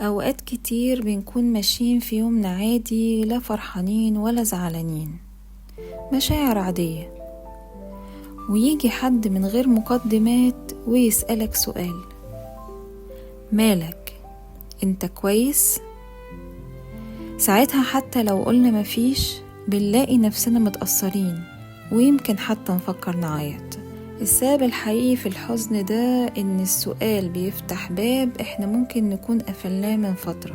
أوقات كتير بنكون ماشيين في يومنا عادي، لا فرحانين ولا زعلانين، مشاعر عادية، ويجي حد من غير مقدمات ويسألك سؤال: مالك؟ انت كويس؟ ساعتها حتى لو قلنا مفيش، بنلاقي نفسنا متأثرين، ويمكن حتى نفكر نعيط. السبب الحقيقي في الحزن ده إن السؤال بيفتح باب إحنا ممكن نكون قفلناه من فترة،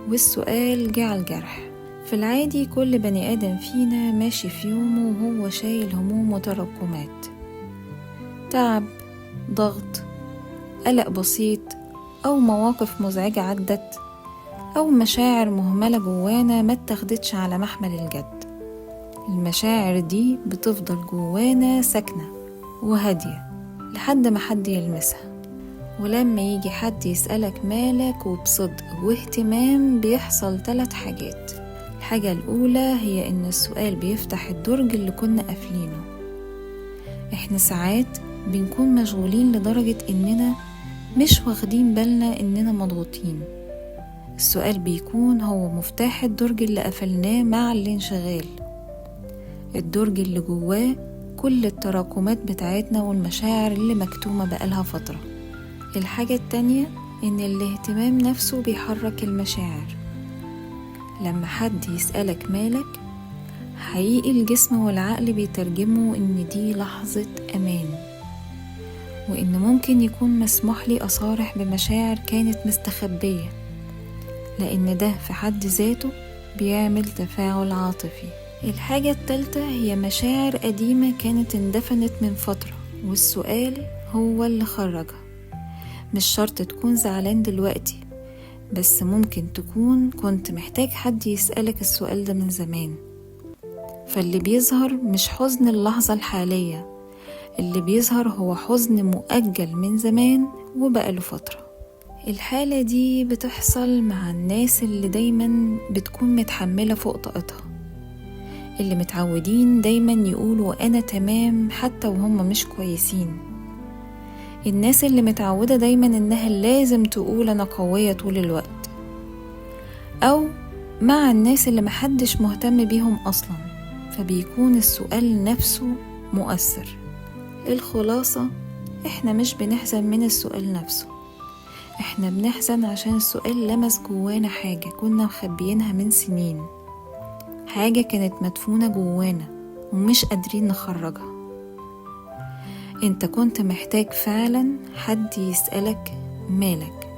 والسؤال جه على الجرح. في العادي كل بني آدم فينا ماشي في يومه وهو شايل هموم وتراكمات، تعب، ضغط، قلق بسيط، أو مواقف مزعجة عدت، أو مشاعر مهملة جوانا ما اتخدتش على محمل الجد. المشاعر دي بتفضل جوانا ساكنة وهادية لحد ما حد يلمسها، ولما يجي حد يسألك مالك وبصدق واهتمام بيحصل 3 حاجات. الحاجة الأولى هي إن السؤال بيفتح الدرج اللي كنا قافلينه. إحنا ساعات بنكون مشغولين لدرجة إننا مش واخدين بالنا إننا مضغوطين. السؤال بيكون هو مفتاح الدرج اللي قفلناه مع الانشغال، الدرج اللي جواه كل التراكمات بتاعتنا والمشاعر اللي مكتومة بقالها فترة. الحاجة التانية إن الاهتمام نفسه بيحرك المشاعر. لما حد يسألك مالك، حقيقي الجسم والعقل بيترجموا إن دي لحظة أمان، وإن ممكن يكون مسموح لي أصارح بمشاعر كانت مستخبية، لأن ده في حد ذاته بيعمل تفاعل عاطفي. الحاجة التالتة هي مشاعر قديمة كانت اندفنت من فترة، والسؤال هو اللي خرجها. مش شرط تكون زعلان دلوقتي، بس ممكن تكون كنت محتاج حد يسألك السؤال ده من زمان. فاللي بيظهر مش حزن اللحظة الحالية، اللي بيظهر هو حزن مؤجل من زمان وبقاله فترة. الحالة دي بتحصل مع الناس اللي دايما بتكون متحملة فوق طاقتها، اللي متعودين دايما يقولوا أنا تمام حتى وهم مش كويسين. الناس اللي متعودة دايما إنها لازم تقول أنا قوية طول الوقت، أو مع الناس اللي محدش مهتم بيهم أصلا، فبيكون السؤال نفسه مؤثر. الخلاصة، إحنا مش بنحزن من السؤال نفسه، إحنا بنحزن عشان السؤال لمس جوانا حاجة كنا مخبيينها من سنين، حاجة كانت مدفونة جوانا ومش قادرين نخرجها. انت كنت محتاج فعلا حد يسألك مالك،